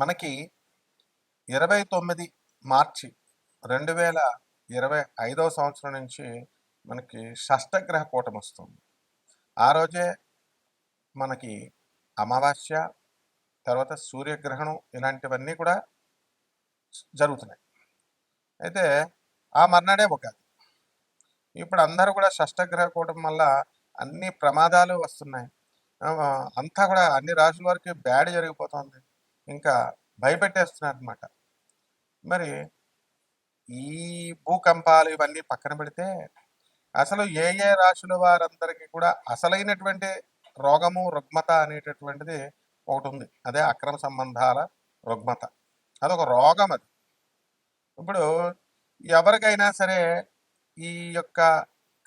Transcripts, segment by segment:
మనకి 29 మార్చి 2025 సంవత్సరం నుంచి మనకి షష్టగ్రహ కూటమి వస్తుంది. ఆ రోజే మనకి అమావాస్య, తర్వాత సూర్యగ్రహణం ఇలాంటివన్నీ కూడా జరుగుతున్నాయి. అయితే ఆ మర్నాడే ఉగాది. ఇప్పుడు అందరూ కూడా షష్టగ్రహ కూటమి వల్ల అన్ని ప్రమాదాలు వస్తున్నాయి. అంతా కూడా అన్ని రాశుల వారికి బ్యాడ్ జరిగిపోతుంది. ఇంకా భయపెట్టేస్తున్నారనమాట. మరి ఈ భూకంపాలు ఇవన్నీ పక్కన పెడితే అసలు ఏ ఏ రాశుల వారందరికీ కూడా అసలైనటువంటి రోగము రుగ్మత అనేటటువంటిది ఒకటి ఉంది. అదే అక్రమ సంబంధాల రుగ్మత. అదొక రోగం అది. ఇప్పుడు ఎవరికైనా సరే ఈ యొక్క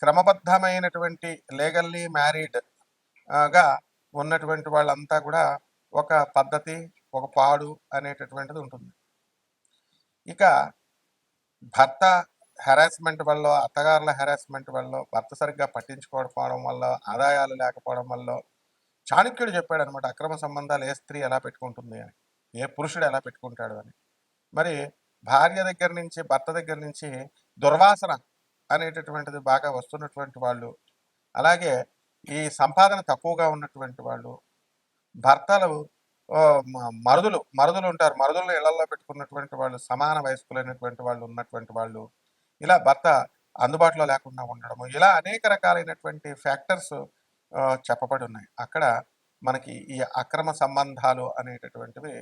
క్రమబద్ధమైనటువంటి లీగల్లీ మ్యారీడ్ గా ఉన్నటువంటి వాళ్ళంతా కూడా ఒక పద్ధతి, ఒక పాడు అనేటటువంటిది ఉంటుంది. ఇక భర్త హెరాస్మెంట్ వల్ల, అత్తగారుల హెరాస్మెంట్ వల్ల, భర్త సరిగ్గా పట్టించుకోకపోవడం వల్ల, ఆదాయాలు లేకపోవడం వల్ల చాణక్యుడు చెప్పాడనమాట, అక్రమ సంబంధాలు ఏ స్త్రీ ఎలా పెట్టుకుంటుంది అని, ఏ పురుషుడు ఎలా పెట్టుకుంటాడు అని. మరి భార్య దగ్గర నుంచి, భర్త దగ్గర నుంచి దుర్వాసన అనేటటువంటిది బాగా వస్తున్నటువంటి వాళ్ళు, అలాగే ఈ సంపాదన తక్కువగా ఉన్నటువంటి వాళ్ళు, భర్తలు మరుదులు ఉంటారు, మరుదులను ఇళ్లలో పెట్టుకున్నటువంటి వాళ్ళు, సమాన వయస్కులైనటువంటి వాళ్ళు ఉన్నటువంటి వాళ్ళు, ఇలా భర్త అందుబాటులో లేకుండా ఉండడము, ఇలా అనేక రకాలైనటువంటి ఫ్యాక్టర్స్ చెప్పబడి ఉన్నాయి. అక్కడ మనకి ఈ అక్రమ సంబంధాలు అనేటటువంటివి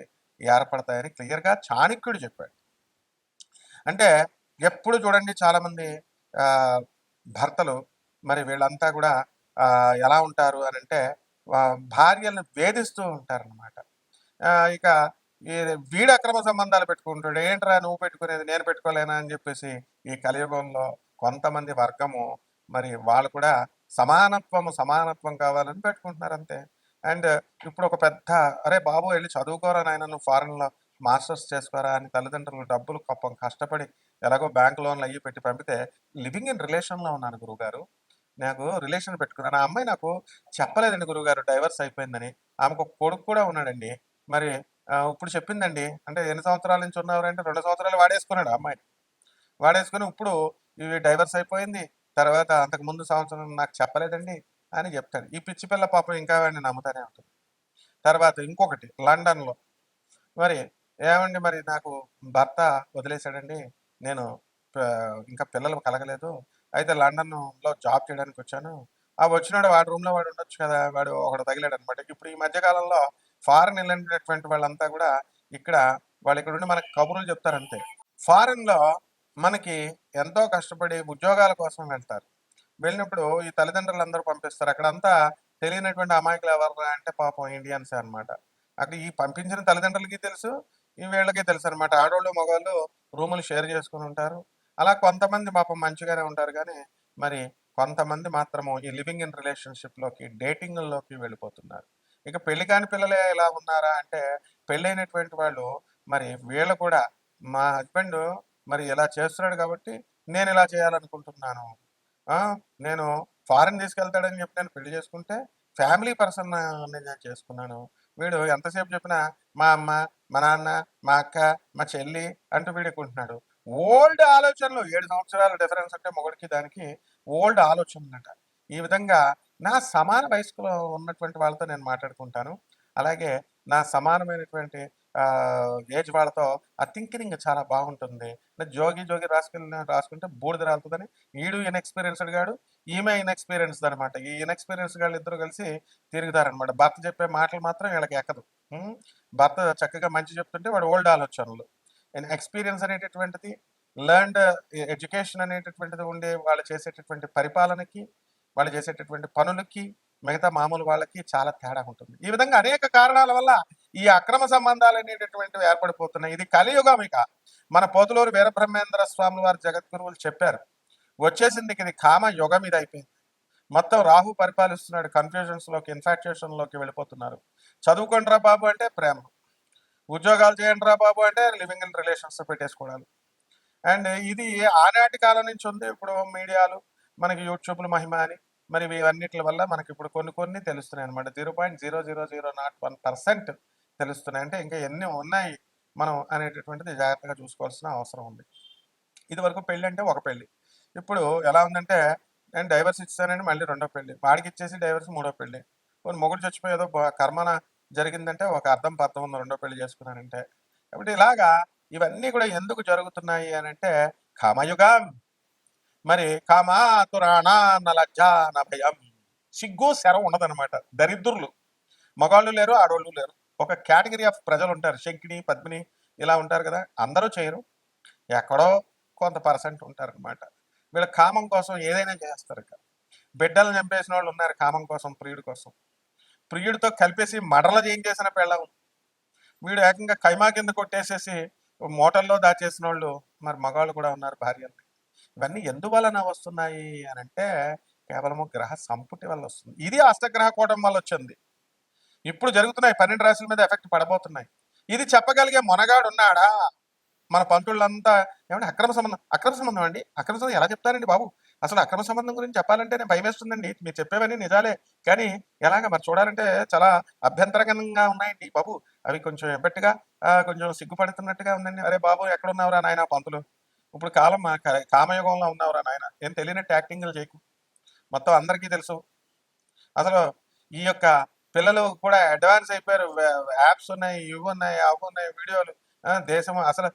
ఏర్పడతాయని క్లియర్గా చాణక్యుడు చెప్పాడు. అంటే ఎప్పుడు చూడండి చాలామంది భర్తలు మరి వీళ్ళంతా కూడా ఎలా ఉంటారు అని అంటే భార్యలను వేధిస్తూ ఉంటారనమాట. ఇక ఈ వీడు అక్రమ సంబంధాలు పెట్టుకుంటాడు, ఏంట్రా నువ్వు పెట్టుకునేది నేను పెట్టుకోలేనా అని చెప్పేసి ఈ కలియుగంలో కొంతమంది వర్గము మరి వాళ్ళు కూడా సమానత్వం కావాలని పెట్టుకుంటున్నారు అంతే. అండ్ ఇప్పుడు ఒక పెద్ద అరే బాబు వెళ్ళి చదువుకోరా నాయన, నువ్వు ఫారెన్లో మాస్టర్స్ చేసుకోరా అని తల్లిదండ్రులు డబ్బులు పాపం కష్టపడి ఎలాగో బ్యాంక్ లోన్లు అయ్యి పెట్టి పంపితే లివింగ్ ఇన్ రిలేషన్లో ఉన్నాను గురువుగారు, నాకు రిలేషన్ పెట్టుకున్నాను, ఆ అమ్మాయి నాకు చెప్పలేదండి గురువుగారు డైవర్స్ అయిపోయిందని, ఆమెకు ఒక కొడుకు కూడా ఉన్నాడండి, మరి ఇప్పుడు చెప్పిందండి, అంటే ఎన్ని సంవత్సరాల నుంచి ఉన్నవారంటే 2 సంవత్సరాలు వాడేసుకున్నాడు అమ్మాయిని, వాడేసుకుని ఇప్పుడు ఇవి డైవర్స్ అయిపోయింది, తర్వాత అంతకు ముందు సంవత్సరం నాకు చెప్పలేదండి అని చెప్తాడు. ఈ పిచ్చి పిల్ల పాపం ఇంకా వాడిని నమ్ముతానే ఉంటుంది. తర్వాత ఇంకొకటి లండన్లో, మరి ఏమండి మరి నాకు భర్త వదిలేశాడండి, నేను ఇంకా పిల్లలు కలగలేదు, అయితే లండన్లో జాబ్ చేయడానికి వచ్చాను, వచ్చినాడు వాడి రూమ్లో వాడు ఉండొచ్చు కదా, వాడు ఒకడు తగిలాడు అనమాట. ఇప్పుడు ఈ మధ్యకాలంలో ఫారెన్ వెళ్ళినటువంటి వాళ్ళంతా కూడా ఇక్కడ వాళ్ళు ఇక్కడ ఉండి మనకి కబుర్లు చెప్తారంతే. ఫారెన్లో మనకి ఎంతో కష్టపడి ఉద్యోగాల కోసం వెళ్తారు. వెళ్ళినప్పుడు ఈ తల్లిదండ్రులు అందరూ పంపిస్తారు. అక్కడంతా తెలియనటువంటి అమాయకులు ఎవరు అంటే పాపం ఇండియన్సే అనమాట. అక్కడ ఈ పంపించిన తల్లిదండ్రులకి తెలుసు, ఈ వీళ్ళకి తెలుసు అనమాట. ఆడవాళ్ళు మగవాళ్ళు రూములు షేర్ చేసుకుని ఉంటారు. అలా కొంతమంది పాపం మంచిగానే ఉంటారు, కానీ మరి కొంతమంది మాత్రము ఈ లివింగ్ ఇన్ రిలేషన్షిప్లోకి, డేటింగ్లోకి వెళ్ళిపోతున్నారు. ఇక పెళ్లి కాని పిల్లలే ఎలా ఉన్నారా అంటే, పెళ్ళైనటువంటి వాళ్ళు మరి వీళ్ళు కూడా మా హస్బెండ్ మరి ఇలా చేస్తున్నాడు కాబట్టి నేను ఇలా చేయాలనుకుంటున్నాను, నేను ఫారెన్ తీసుకెళ్తాడని చెప్పి నేను పెళ్లి చేసుకుంటే ఫ్యామిలీ పర్సన్ నేను చేసుకున్నాను, వీడు ఎంతసేపు చెప్పినా మా అమ్మ, మా నాన్న, మా అక్క, మా చెల్లి అంటూ వీడుకుంటున్నాడు. ఓల్డ్ ఆలోచనలు, 7 సంవత్సరాల డిఫరెన్స్ అంటే మొగుడికి దానికి ఓల్డ్ ఆలోచనలట. ఈ విధంగా నా సమాన వయస్కులో ఉన్నటువంటి వాళ్ళతో నేను మాట్లాడుకుంటాను, అలాగే నా సమానమైనటువంటి ఏజ్ వాళ్ళతో ఆ థింకింగ్ చాలా బాగుంటుంది. జోగి జోగి రాసుకుంటే బూడిద రాలుతుందని ఈడు ఇన్ఎక్స్పీరియన్స్డ్ గాడు, ఈమె ఇన్ఎక్స్పీరియన్స్డ్ అనమాట. ఈ ఇన్ఎక్స్పీరియన్స్ గాళ్ళు ఇద్దరు కలిసి తిరుగుతారనమాట. భర్త చెప్పే మాటలు మాత్రం వీళ్ళకి ఎక్కదు. భర్త చక్కగా మంచి చెప్తుంటే వాడు ఓల్డ్ ఆలోచనలు. ఎక్స్పీరియన్స్ అనేటటువంటిది, లర్న్డ్ ఎడ్యుకేషన్ అనేటటువంటిది ఉండే వాళ్ళు చేసేటటువంటి పరిపాలనకి, వాళ్ళు చేసేటటువంటి పనులకి, మిగతా మామూలు వాళ్ళకి చాలా తేడా ఉంటుంది. ఈ విధంగా అనేక కారణాల వల్ల ఈ అక్రమ సంబంధాలు అనేటటువంటివి ఏర్పడిపోతున్నాయి. ఇది కలియుగం. ఇక మన పోతులూరు వీరబ్రహ్మేంద్ర స్వామి వారి జగద్గురువులు చెప్పారు, వచ్చేసింది ఇది కామ యుగం, ఇది అయిపోయింది. మొత్తం రాహు పరిపాలిస్తున్నాడు, కన్ఫ్యూజన్స్లోకి, ఇన్ఫాక్చుయేషన్లోకి వెళ్ళిపోతున్నారు. చదువుకోండి రా బాబు అంటే ప్రేమ, ఉద్యోగాలు చేయండి రా బాబు అంటే లివింగ్ ఇన్ రిలేషన్స్ పెట్టేసుకోవడాలు. అండ్ ఇది ఆనాటి కాలం నుంచి ఉంది. ఇప్పుడు మీడియాలు మనకి యూట్యూబ్లు మహిమ అని మరి ఇవన్నిటి వల్ల మనకి ఇప్పుడు కొన్ని తెలుస్తున్నాయి అనమాట. 0.0001% తెలుస్తున్నాయి. అంటే ఇంకా ఎన్ని ఉన్నాయి మనం అనేటటువంటిది జాగ్రత్తగా చూసుకోవాల్సిన అవసరం ఉంది. ఇదివరకు పెళ్ళంటే ఒక పెళ్లి. ఇప్పుడు ఎలా ఉందంటే నేను డైవర్స్ ఇచ్చేసానని మళ్ళీ రెండో పెళ్లి. వాడికిచ్చేసి డైవర్స్ మూడో పెళ్లి. పోనీ మొగుడు చచ్చిపోయి ఏదో కర్మన జరిగిందంటే ఒక అర్థం పర్థం ఉంది రెండో పెళ్లి చేసుకున్నానంటే. కాబట్టి ఇలాగా ఇవన్నీ కూడా ఎందుకు జరుగుతున్నాయి అనంటే కామయుగం. మరి కామాతురాణా నలజ్జా నభయం. సిగ్గు శరం ఉండదనమాట. దరిద్రులు. మగాళ్ళు లేరు, ఆడోళ్ళు లేరు. ఒక కేటగిరీ ఆఫ్ ప్రజలు ఉంటారు. శంకిని, పద్మిని ఇలా ఉంటారు కదా! అందరూ చేయరు. ఎక్కడో కొంత పర్సెంట్ ఉంటారనమాట. వీళ్ళ కామం కోసం ఏదైనా చేస్తారు ఇక. బిడ్డలను చంపేసిన వాళ్ళు ఉన్నారు కామం కోసం, ప్రియుడి కోసం. ప్రియుడితో కలిపేసి మడల చేయించేసిన పెళ్ళం. వీడు ఏకంగా కైమా కింద కొట్టేసేసి మూటల్లో దాచేసిన వాళ్ళు మరి మగవాళ్ళు కూడా ఉన్నారు భార్యల్ని. ఇవన్నీ ఎందువలన వస్తున్నాయి అనంటే కేవలము గ్రహ సంపుటి వల్ల వస్తుంది. ఇది అష్టగ్రహ కూటమి వల్ల వచ్చింది. ఇప్పుడు జరుగుతున్నాయి 12 రాశుల మీద ఎఫెక్ట్ పడబోతున్నాయి. ఇది చెప్పగలిగే మొనగాడు ఉన్నాడా? మన పంతుళ్ళంతా ఏమంటే అక్రమ సంబంధం. అక్రమ సంబంధం అండి? అక్రమ సంబంధం ఎలా చెప్తారండి బాబు? అసలు అక్రమ సంబంధం గురించి చెప్పాలంటే నేను భయమేస్తుందండి. మీరు చెప్పేవన్నీ నిజాలే. కానీ ఎలాగ మరి చూడాలంటే చాలా అభ్యంతరకరంగా ఉన్నాయండి బాబు. అవి కొంచెం ఎబ్బెట్టుగా కొంచెం సిగ్గుపడుతున్నట్టుగా ఉందండి. అరే బాబు ఎక్కడున్నావురా నాయన పంతులు? ఇప్పుడు కాలం కామయుగంలో ఉన్నావురా నాయన. ఏం తెలియనట్టు యాక్టింగ్లు చేయకు. మొత్తం అందరికీ తెలుసు. అసలు ఈ యొక్క పిల్లలు కూడా అడ్వాన్స్ అయిపోయారు. యాప్స్ ఉన్నాయి, ఇవి ఉన్నాయి, అవి ఉన్నాయి, వీడియోలు. దేశం అసలు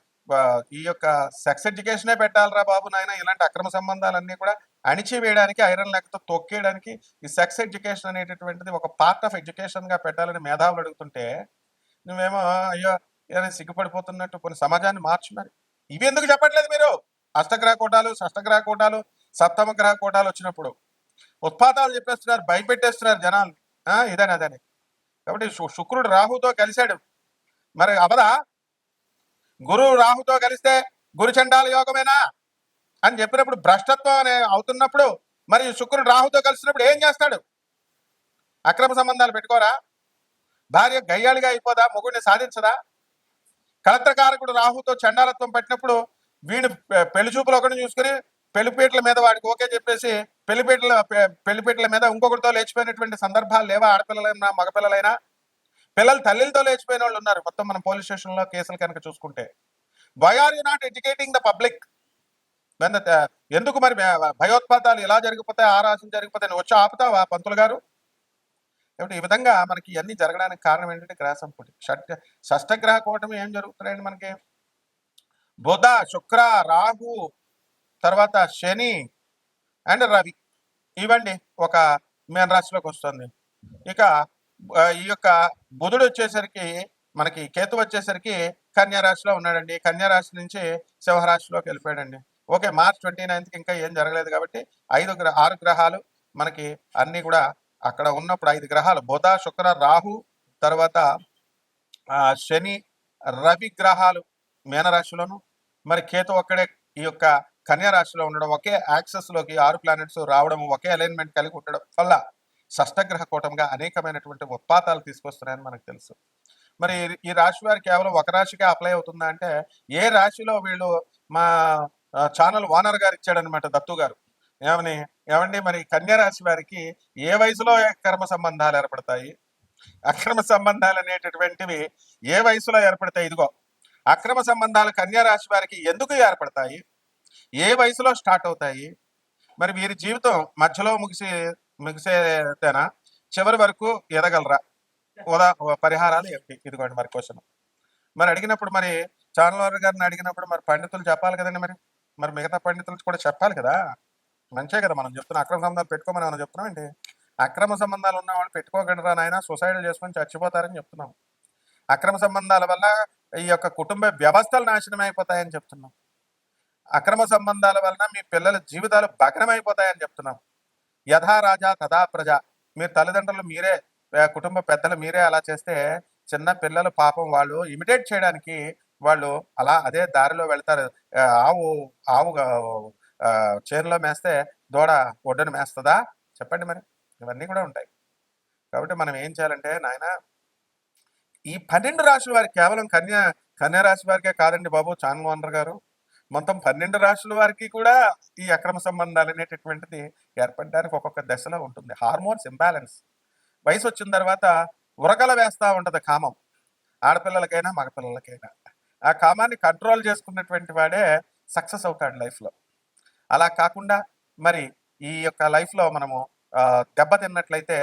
ఈ యొక్క సెక్స్ ఎడ్యుకేషనే పెట్టాలరా బాబు నాయన. ఇలాంటి అక్రమ సంబంధాలన్నీ కూడా అణిచివేయడానికి, ఐరన్ లెక్కతో తొక్కేయడానికి ఈ సెక్స్ ఎడ్యుకేషన్ అనేటటువంటిది ఒక పార్ట్ ఆఫ్ ఎడ్యుకేషన్ గా పెట్టాలని మేధావులు అడుగుతుంటే నువ్వేమో అయ్యో ఏదైనా సిగ్గుపడిపోతున్నట్టు కొన్ని సమాజాన్ని మార్చు. మరి ఇవి ఎందుకు చెప్పట్లేదు మీరు? అష్టగ్రహ కూటాలు, షష్టగ్రహ కూటాలు, సప్తమ గ్రహ కూటాలు వచ్చినప్పుడు ఉత్పాతాలు చెప్పేస్తున్నారు, భయపెట్టేస్తున్నారు జనాలు. ఇదని అదని. కాబట్టి శుక్రుడు రాహుతో కలిశాడు. మరి అవదా? గురువు రాహుతో కలిస్తే గురుచండాల యోగమేనా అని చెప్పినప్పుడు భ్రష్టత్వం అనే అవుతున్నప్పుడు మరి శుక్రుడు రాహుతో కలిసినప్పుడు ఏం చేస్తాడు? అక్రమ సంబంధాలు పెట్టుకోరా? భార్య గయ్యాళిగా అయిపోదా? మొగుడిని సాధించదా? కలత్రకారకుడు రాహుతో చండాలత్వం పెట్టినప్పుడు వీడు పెళ్లి చూపులు ఒకటి చూసుకుని పెళ్లిపీటల మీద వాడికి ఓకే చెప్పేసి పెళ్లిపీటల మీద ఇంకొకరితో లేచిపోయినటువంటి సందర్భాలు లేవా? ఆడపిల్లలైనా మగపిల్లలైనా. పిల్లలు తల్లితో లేచిపోయిన వాళ్ళు ఉన్నారు. మొత్తం మనం పోలీస్ స్టేషన్ లో కేసులు కనుక చూసుకుంటే why are you not educating the public? ఎందుకు మరి భయోత్పాతాలు ఎలా జరిగిపోతాయి, ఆ రాశులు జరిగిపోతాయి వచ్చి ఆపుతావా పంతులు గారు? కాబట్టి ఈ విధంగా మనకి ఇవన్నీ జరగడానికి కారణం ఏంటంటే గ్రహ సంపుటి. షష్టగ్రహ కూటమి ఏం జరుగుతున్నాయండి మనకి? బుధ, శుక్ర, రాహు, తర్వాత శని అండ్ రవి. ఇవ్వండి ఒక మీన రాశిలోకి వస్తుంది. ఇక ఈ యొక్క బుధుడు వచ్చేసరికి మనకి కేతు వచ్చేసరికి కన్యా రాశిలో ఉన్నాడండి. కన్యా రాశి నుంచి సింహరాశిలోకి వెళ్ళిపోయాడండి. ఓకే, March 29కి ఇంకా ఏం జరగలేదు కాబట్టి 6 గ్రహాలు మనకి అన్ని కూడా అక్కడ ఉన్నప్పుడు 5 గ్రహాలు బుధ, శుక్ర, రాహు, తర్వాత శని, రవి గ్రహాలు మీనరాశిలోను, మరి కేతు ఒక్కడే ఈ యొక్క కన్యా రాశిలో ఉండడం, ఒకే యాక్సెస్ లోకి 6 ప్లానెట్స్ రావడం, ఒకే అలైన్మెంట్ కలిగి ఉండడం వల్ల షష్టగ్రహ కూటంగా అనేకమైనటువంటి ఉత్పాతాలు తీసుకొస్తున్నాయని మనకు తెలుసు. మరి ఈ రాశి వారు కేవలం ఒక రాశికే అప్లై అవుతుందా అంటే ఏ రాశిలో వీళ్ళు మా ఛానల్ ఓనర్ గారు ఇచ్చాడనమాట దత్తు గారు. ఏమండి మరి కన్యా రాశి వారికి ఏ వయసులో కర్మ సంబంధాలు ఏర్పడతాయి? అక్రమ సంబంధాలు అనేటటువంటివి ఏ వయసులో ఏర్పడతాయి? ఇదిగో అక్రమ సంబంధాలు కన్యా రాశి వారికి ఎందుకు ఏర్పడతాయి? ఏ వయసులో స్టార్ట్ అవుతాయి? మరి వీరి జీవితం మధ్యలో ముగిసేదేనా? చివరి వరకు ఎదగలరా? పరిహారాలు ఏమిటి? ఇదిగోండి మరి క్వశ్చన్. మరి అడిగినప్పుడు మరి ఛానల్ గారిని అడిగినప్పుడు మరి పండితులు చెప్పాలి కదండి. మరి మిగతా పండితులు కూడా చెప్పాలి కదా. మంచే కదా మనం చెప్తున్నాం. అక్రమ సంబంధాలు పెట్టుకోమని మనం చెప్తున్నాం అండి. అక్రమ సంబంధాలు ఉన్న వాళ్ళు పెట్టుకోగలరా నాయన, సూసైడ్లు చేసుకొని చచ్చిపోతారని చెప్తున్నాం. అక్రమ సంబంధాల వల్ల ఈ యొక్క కుటుంబ వ్యవస్థలు నాశనం అయిపోతాయని చెప్తున్నాం. అక్రమ సంబంధాల వలన మీ పిల్లల జీవితాలు భగ్నమైపోతాయని చెప్తున్నాం. యథా రాజా తథా ప్రజ. మీరు తల్లిదండ్రులు మీరే, కుటుంబ పెద్దలు మీరే అలా చేస్తే చిన్న పిల్లలు పాపం వాళ్ళు ఇమిటేట్ చేయడానికి వాళ్ళు అలా అదే దారిలో వెళ్తారు. ఆవు ఆవు చేనులో మేస్తే దూడ ఒడ్డును మేస్తుందా? చెప్పండి. మరి ఇవన్నీ కూడా ఉంటాయి. కాబట్టి మనం ఏం చేయాలంటే నాయన ఈ 12 రాశుల వారికి కేవలం కన్యా రాశి వారికే కాదండి బాబు ఛానల్ ఓనర్ గారు, మొత్తం 12 రాశుల వారికి కూడా ఈ అక్రమ సంబంధాలు అనేటటువంటిది ఏర్పడడానికి ఒక్కొక్క దశలో ఉంటుంది. Hormones imbalance. వయసు వచ్చిన తర్వాత ఉరకల వేస్తా ఉంటది కామం. ఆడపిల్లలకైనా మగపిల్లలకైనా. ఆ కామాన్ని కంట్రోల్ చేసుకున్నటువంటి వాడే సక్సెస్ అవుతాడు లైఫ్లో. అలా కాకుండా మరి ఈ యొక్క లైఫ్లో మనము దెబ్బతిన్నట్లయితే,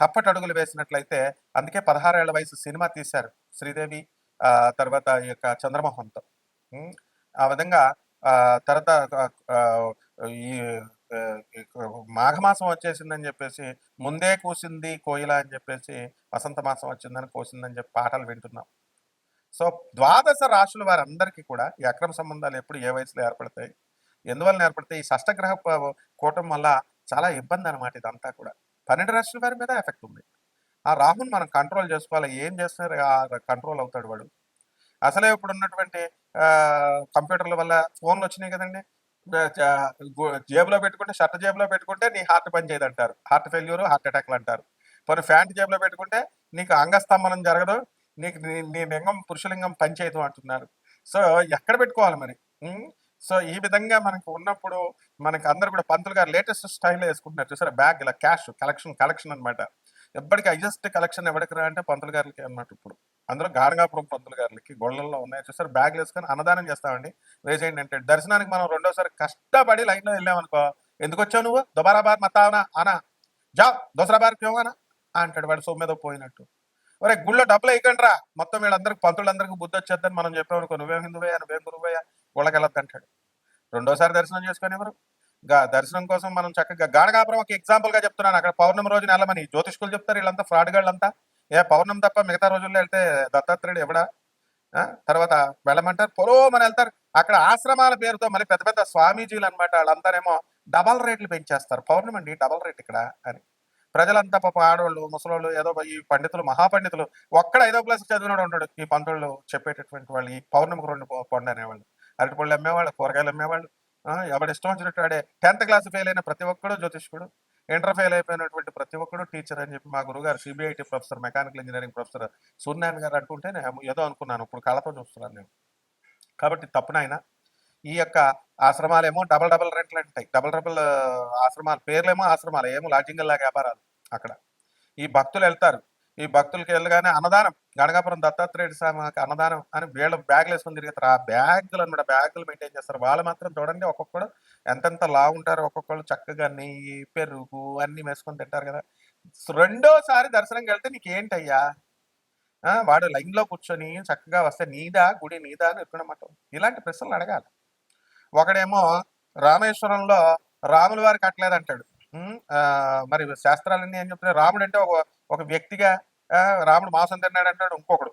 తప్పటడుగులు వేసినట్లయితే, అందుకే 16 ఏళ్ల వయసు సినిమా తీశారు శ్రీదేవి, తర్వాత ఈ యొక్క చంద్రమోహన్తో. ఉమ్, ఆ విధంగా తర్వాత ఈ మాఘమాసం వచ్చేసిందని చెప్పేసి, ముందే కూసింది కోయిల అని చెప్పేసి, వసంత మాసం వచ్చిందని కోసిందని చెప్పి పాటలు వింటున్నాం. సో ద్వాదశ రాశుల వారందరికీ కూడా ఈ అక్రమ సంబంధాలు ఎప్పుడు ఏ వయసులో ఏర్పడతాయి, ఎందువల్ల ఏర్పడతాయి? ఈ షష్టగ్రహ కూటం వల్ల చాలా ఇబ్బంది అనమాట ఇదంతా కూడా. 12 రాశుల వారి మీద ఎఫెక్ట్ ఉంది. ఆ రాహుని మనం కంట్రోల్ చేసుకోవాలి. ఏం చేస్తున్నారు కంట్రోల్ అవుతాడు వాడు. అసలే ఇప్పుడు ఉన్నటువంటి కంప్యూటర్ల వల్ల ఫోన్లు వచ్చినాయి కదండి. జేబులో పెట్టుకుంటే, షర్ట్ జేబులో పెట్టుకుంటే నీ హార్ట్ పని చేయదంటారు, హార్ట్ ఫెయిల్యూర్, హార్ట్ అటాక్లు అంటారు. పోనీ ప్యాంట్ జేబులో పెట్టుకుంటే నీకు అంగస్తంభనం జరగదు, నీకు నీ లింగం పురుషలింగం పనిచేయదు అంటున్నారు. సో ఎక్కడ పెట్టుకోవాలి మరి? సో ఈ విధంగా మనకు ఉన్నప్పుడు మనకి అందరు కూడా పంతులు గారు లేటెస్ట్ స్టైల్లో వేసుకుంటున్నారు చూసారా, బ్యాగ్ ఇలా క్యాష్ కలెక్షన్ అనమాట. ఎప్పటికీ హైయెస్ట్ కలెక్షన్ ఎవరికి రా అంటే పంతులు గారికి అన్నమాట. ఇప్పుడు అందులో గాడగాపురం పంతులు గారికి గొళ్ళల్లో ఉన్నాయి చూసారు, బ్యాగ్లు వేసుకొని అన్నదానం చేస్తామండి, వేసేయండి అంటే. దర్శనానికి మనం రెండోసారి కష్టపడి లైన్లో వెళ్ళామనుకో, ఎందుకు వచ్చావు నువ్వు, దుబారా బార్ మతావనా అనా, జా దోసరా బార్ క్యోగానా అంటాడు వాడు సొమ్మెదో పోయినట్టు. ఒరే గుళ్ళో డబ్బులు వేయకండి రా, మొత్తం వీళ్ళందరికి పంతులందరికీ బుద్ధి వచ్చేద్దని మనం చెప్పామనుకో, నువ్వేం హిందువయ్యా, నువ్వేం గురువయ్యా, గుళ్ళకెళ్ళొద్దు అంటాడు. రెండోసారి దర్శనం చేసుకొని ఎవరు దర్శనం కోసం మనం చక్కగా గాడగాపురం ఒక ఎగ్జాంపుల్ గా చెప్తున్నాను. అక్కడ పౌర్ణమి రోజున వెళ్ళమని జ్యోతిష్కులు చెప్తారు, వీళ్ళంతా ఫ్రాడ్ గాళ్ళంతా. పౌర్ణమి తప్ప మిగతా రోజుల్లో వెళ్తే దత్తాత్రేయుడు ఎవడా? తర్వాత వెళ్ళమంటారు, పొలోమని వెళ్తారు. అక్కడ ఆశ్రమాల పేరుతో మళ్ళీ పెద్ద పెద్ద స్వామీజీలు అనమాట, వాళ్ళంతానేమో డబల్ రేట్లు పెంచేస్తారు. పౌర్ణమి అండి డబల్ రేట్ ఇక్కడ అని. ప్రజలంతా పాప ఆడవాళ్ళు ముసలోళ్ళు ఏదో ఈ పండితులు మహాపండితులు ఒక్కడ 5వ క్లాస్ చదివినాడు ఉంటాడు. ఈ పంతులు చెప్పేటటువంటి వాళ్ళు ఈ పౌర్ణమికి 2 పండు అనేవాళ్ళు, అరటిపళ్ళు అమ్మేవాళ్ళు, కూరగాయలు అమ్మేవాళ్ళు. ఎవడు ఇష్టం వచ్చినట్టు ఆడే. 10th క్లాస్ ఫెయిల్ అయిన ప్రతి ఒక్కడు జ్యోతిష్కుడు, ఇంటర్ ఫెయిల్ అయిపోయినటువంటి ప్రతి ఒక్కడు టీచర్ అని చెప్పి మా గురుగారు CBIT professor, mechanical engineering professor Suryanarayana గారు అంటుంటే నేను ఏదో అనుకున్నాను, ఇప్పుడు కళ్ళతో చూస్తున్నాను నేను. కాబట్టి తప్పునైనా ఈ యొక్క ఆశ్రమాలేమో డబల్ రెంట్లు అంటాయి, డబల్ ఆశ్రమాలు, పేర్లేమో ఆశ్రమాలు, ఏమో లాడ్జింగ్ లాగా వ్యాపారాలు అక్కడ. ఈ భక్తులు వెళ్తారు, ఈ భక్తులకి వెళ్ళగానే అన్నదానం, గణగాపురం దత్తాత్రేయుడు స్వామికి అన్నదానం అని వీళ్ళు బ్యాగులు వేసుకొని తిరుగుతారు. ఆ బ్యాగులు అనమాట, బ్యాగులు మెయింటైన్ చేస్తారు. వాళ్ళు మాత్రం చూడండి ఒక్కొక్కడు ఎంతెంత లావు ఉంటారు, ఒక్కొక్కళ్ళు చక్కగా నెయ్యి పెరుగు అన్ని వేసుకొని తింటారు కదా. రెండోసారి దర్శనంకి వెళ్తే నీకేంటయ్యా, వాడు లైన్లో కూర్చొని చక్కగా వస్తే నీదా గుడి నీదా అని ఎక్కడమాట, ఇలాంటి ప్రశ్నలు అడగాలి. ఒకడేమో రామేశ్వరంలో రాముల వారు కట్టలేదంటాడు. మరి శాస్త్రాలన్నీ ఏం చెప్తున్నాయి, రాముడు అంటే ఒక వ్యక్తిగా, రాముడు మాంసం తిన్నాడు అంటాడు ఇంకొకడు.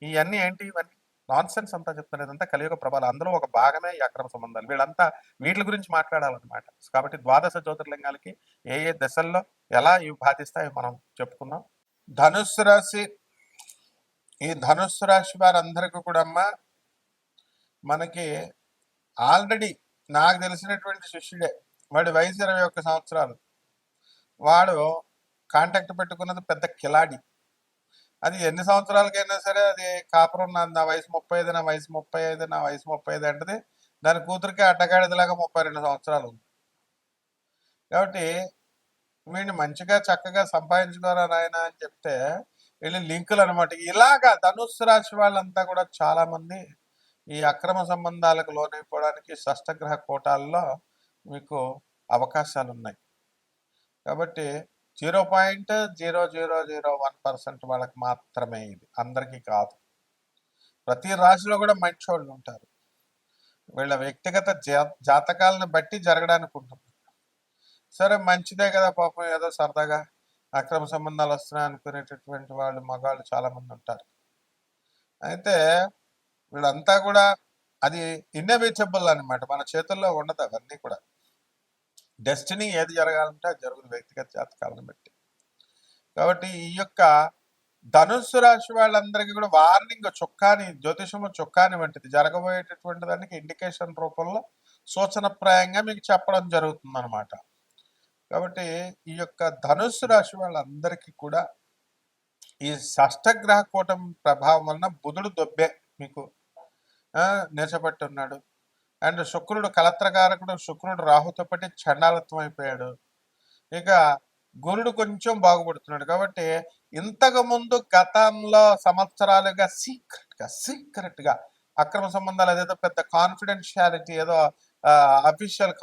ఇవన్నీ ఏంటి, ఇవన్నీ నాన్ సెన్స్ అంతా చెప్తున్నారు. ఇదంతా కలియుగ ప్రభావం, అందులో ఒక భాగమే ఈ అక్రమ సంబంధాలు. వీళ్ళంతా వీటి గురించి మాట్లాడాలన్నమాట. కాబట్టి ద్వాదశ జ్యోతిర్లింగాలకి ఏ ఏ దశల్లో ఎలా ఇవి బాధిస్తాయో మనం చెప్పుకున్నాం. ధనుస్సు రాశి, ఈ ధనుస్సు రాశి వారందరికీ కూడా అమ్మ మనకి ఆల్రెడీ నాకు తెలిసినటువంటి శిష్యుడే, వాడి వయసు 21 సంవత్సరాలు. వాడు కాంటాక్ట్ పెట్టుకున్నది పెద్ద కిలాడి. అది ఎన్ని సంవత్సరాలకైనా సరే అది కాపురం, నా వయసు 35, నా వయసు 35, నా వయసు 35 అంటది. దాని కూతురికి అడ్డగాడిదలాగా 32 సంవత్సరాలు ఉంది. కాబట్టి వీడిని మంచిగా చక్కగా సంపాదించుకోరా నాయన అని చెప్తే వీళ్ళు లింకులు అనమాట. ఇలాగా ధనుస్సు రాశి వాళ్ళంతా కూడా చాలా మంది ఈ అక్రమ సంబంధాలకు లోనైపోవడానికి షష్టగ్రహ కోటాల్లో మీకు అవకాశాలు ఉన్నాయి. కాబట్టి 0.0001% వాళ్ళకి మాత్రమే ఇది, అందరికీ కాదు. ప్రతి రాశిలో కూడా మంచోళ్ళు ఉంటారు. వీళ్ళ వ్యక్తిగత జాతకాలను బట్టి జరగడానికి ఉంటుంది. సరే మంచిదే కదా పాపం, ఏదో సరదాగా అక్రమ సంబంధాలు వస్తున్నాయి అనుకునేటటువంటి వాళ్ళు మగాళ్ళు చాలా మంది ఉంటారు. అయితే వీళ్ళంతా కూడా అది ఇన్నెవిటబుల్ అనమాట, మన చేతుల్లో ఉండదు అవన్నీ కూడా. డెస్టినీ ఏది జరగాలంటే అది జరుగుతుంది వ్యక్తిగత జాతకాలను బట్టి. కాబట్టి ఈ యొక్క ధనుస్సు రాశి వాళ్ళందరికీ కూడా వార్నింగ్ చొక్కాని, జ్యోతిషము చొక్కాని వంటిది, జరగబోయేటటువంటి దానికి ఇండికేషన్ రూపంలో సూచనప్రాయంగా మీకు చెప్పడం జరుగుతుంది అనమాట. కాబట్టి ఈ యొక్క ధనుస్సు రాశి వాళ్ళందరికీ కూడా ఈ షష్టగ్రహ కూటం ప్రభావం వలన బుధుడు దొబ్బే మీకు నిలచబట్టి ఉన్నాడు. అండ్ శుక్రుడు కలత్రకారకుడు, శుక్రుడు రాహుతో పాటు చండాలత్వం అయిపోయాడు. ఇక గురుడు కొంచెం బాగుపడుతున్నాడు. కాబట్టి ఇంతకు ముందు గతంలో సంవత్సరాలుగా సీక్రెట్ గా అక్రమ సంబంధాలు అదేదో పెద్ద కాన్ఫిడెన్షియాలిటీ ఏదో అఫీషియల్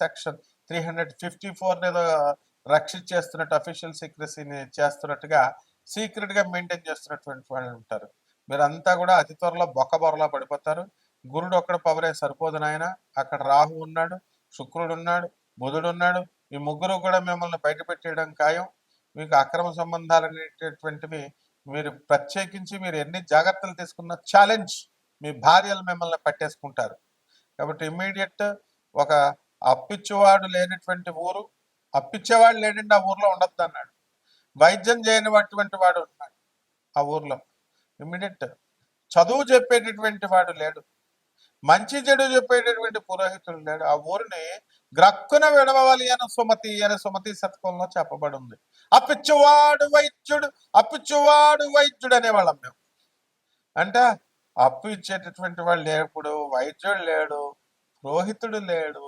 సెక్షన్ 354 ఏదో రక్షించేస్తున్నట్టు అఫీషియల్ సీక్రసీని చేస్తున్నట్టుగా సీక్రెట్ గా మెయింటైన్ చేస్తున్నటువంటి వాళ్ళు ఉంటారు. మీరంతా కూడా అతి త్వరలో బొక్కబొరలా పడిపోతారు. గురుడు ఒక్కడ పవరే సరిపోదు నాయన, అక్కడ రాహు ఉన్నాడు, శుక్రుడు ఉన్నాడు, బుధుడు ఉన్నాడు. ఈ ముగ్గురు కూడా మిమ్మల్ని బయట పెట్టేయడం ఖాయం. మీకు అక్రమ సంబంధాలు అనేటటువంటివి మీరు ప్రత్యేకించి మీరు ఎన్ని జాగ్రత్తలు తీసుకున్న ఛాలెంజ్, మీ భార్యలు మిమ్మల్ని పట్టేసుకుంటారు. కాబట్టి ఇమ్మీడియట్ ఒక అప్పిచ్చేవాడు లేనటువంటి ఊరు, అప్పిచ్చేవాడు లేనండి ఆ ఊర్లో ఉండొద్దు అన్నాడు. వైద్యం చేయనిటువంటి వాడు ఉన్నాడు ఆ ఊర్లో, ఇమ్మీడియట్ చదువు చెప్పేటటువంటి వాడు లేడు, మంచి చెడు చెప్పేటటువంటి పురోహితుడు లేడు. ఆ ఊరిని గ్రక్కున విడవాలి అని సుమతి శతకంలో చెప్పబడి ఉంది. అప్పిచ్చువాడు వైద్యుడు అనేవాళ్ళం మేము. అంటే అప్పు ఇచ్చేటటువంటి వాళ్ళు లేప్పుడు వైద్యుడు లేడు, పురోహితుడు లేడు,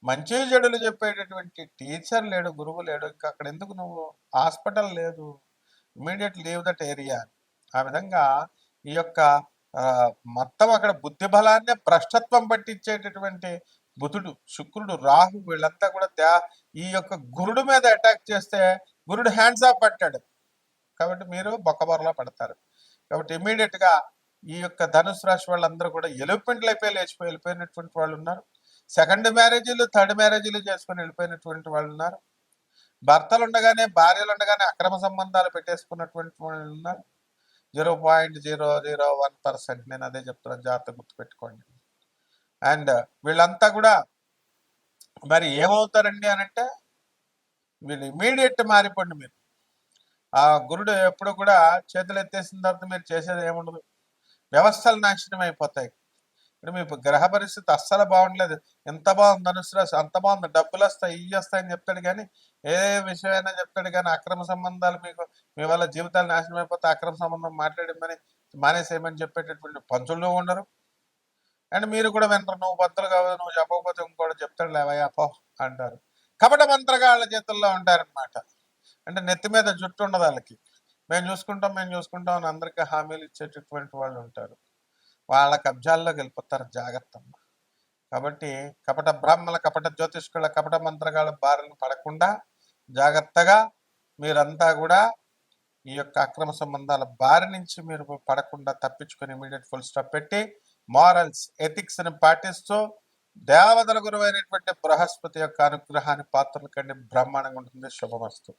మంచి చెడులు చెప్పేటటువంటి టీచర్ లేడు, గురువు లేడు. ఇంకా అక్కడ ఎందుకు నువ్వు, హాస్పిటల్ లేదు, ఇమీడియట్ లీవ్ దట్ ఏరియా. ఆ విధంగా ఈ యొక్క మొత్తం అక్కడ బుద్ధి బలాన్ని భ్రష్టత్వం పట్టించేటటువంటి బుధుడు, శుక్రుడు, రాహు వీళ్ళంతా కూడా ఈ యొక్క గురుడు మీద అటాక్ చేస్తే గురుడు హ్యాండ్స్ ఆఫ్ పట్టాడు. కాబట్టి మీరు బొక్కబొరలా పడతారు. కాబట్టి ఇమీడియట్ గా ఈ యొక్క ధనుసు రాశి వాళ్ళందరూ కూడా ఎలుపెంట్లు వెళ్ళిపోయినటువంటి వాళ్ళు ఉన్నారు. సెకండ్ మ్యారేజీలు, థర్డ్ మ్యారేజీలు చేసుకుని వెళ్ళిపోయినటువంటి వాళ్ళు ఉన్నారు. భర్తలు ఉండగానే భార్యలు ఉండగానే అక్రమ సంబంధాలు పెట్టేసుకున్నటువంటి వాళ్ళు ఉన్నారు. 0.001%. నేను అదే చెప్తున్నాను, జాగ్రత్త గుర్తుపెట్టుకోండి. అండ్ వీళ్ళంతా కూడా మరి ఏమవుతారండి అనంటే, వీళ్ళు ఇమీడియట్ మారిపోండి. మీరు ఆ గురుడు ఎప్పుడు కూడా చేతులు ఎత్తేసిన తర్వాత మీరు చేసేది ఏముండదు, వ్యవస్థలు నాశనం అయిపోతాయి. ఇప్పుడు మీ గ్రహ పరిస్థితి అస్సలు బాగుండలేదు. ఎంత బాగుంది ధనుసు రాశి, అంత బాగుంది, డబ్బులు వస్తాయి, ఇవి వస్తాయని చెప్తాడు కానీ ఏ విషయమైనా చెప్తాడు కానీ అక్రమ సంబంధాలు మీకు మీ వల్ల జీవితాలు నాశనం అయిపోతే అక్రమ సంబంధం మాట్లాడమని మానేసేయమని చెప్పేటటువంటి పంచులు ఉండరు. అండ్ మీరు కూడా వినరు. నువ్వు పంతులు కాదు, నువ్వు చెప్పకపోతే ఇంకోటి చెప్తాడు లేవయ్యా పో అంటారు. కపట మంత్రగాళ్ళ చేతుల్లో ఉంటారనమాట. అంటే నెత్తి మీద జుట్టు ఉండదు వాళ్ళకి. మేము చూసుకుంటాం అని అందరికీ హామీలు ఇచ్చేటటువంటి వాళ్ళు ఉంటారు. వాళ్ళ కబ్జాల్లోకి వెళ్ళిపోతారు, జాగ్రత్త. కాబట్టి కపట బ్రాహ్మణ, కపట జ్యోతిష్కుల, కపట మంత్రగాళ్ళ బారిన పడకుండా జాగ్రత్తగా మీరంతా కూడా ఈ యొక్క అక్రమ సంబంధాల బారి నుంచి మీరు పడకుండా తప్పించుకొని ఇమీడియట్ ఫుల్ స్టాప్ పెట్టి మారల్స్, ఎథిక్స్ ని పాటిస్తూ దేవతల గురువైనటువంటి బృహస్పతి యొక్క అనుగ్రహాన్ని పాత్రల కంటే బ్రహ్మాండంగా ఉంటుంది. శుభమస్తు.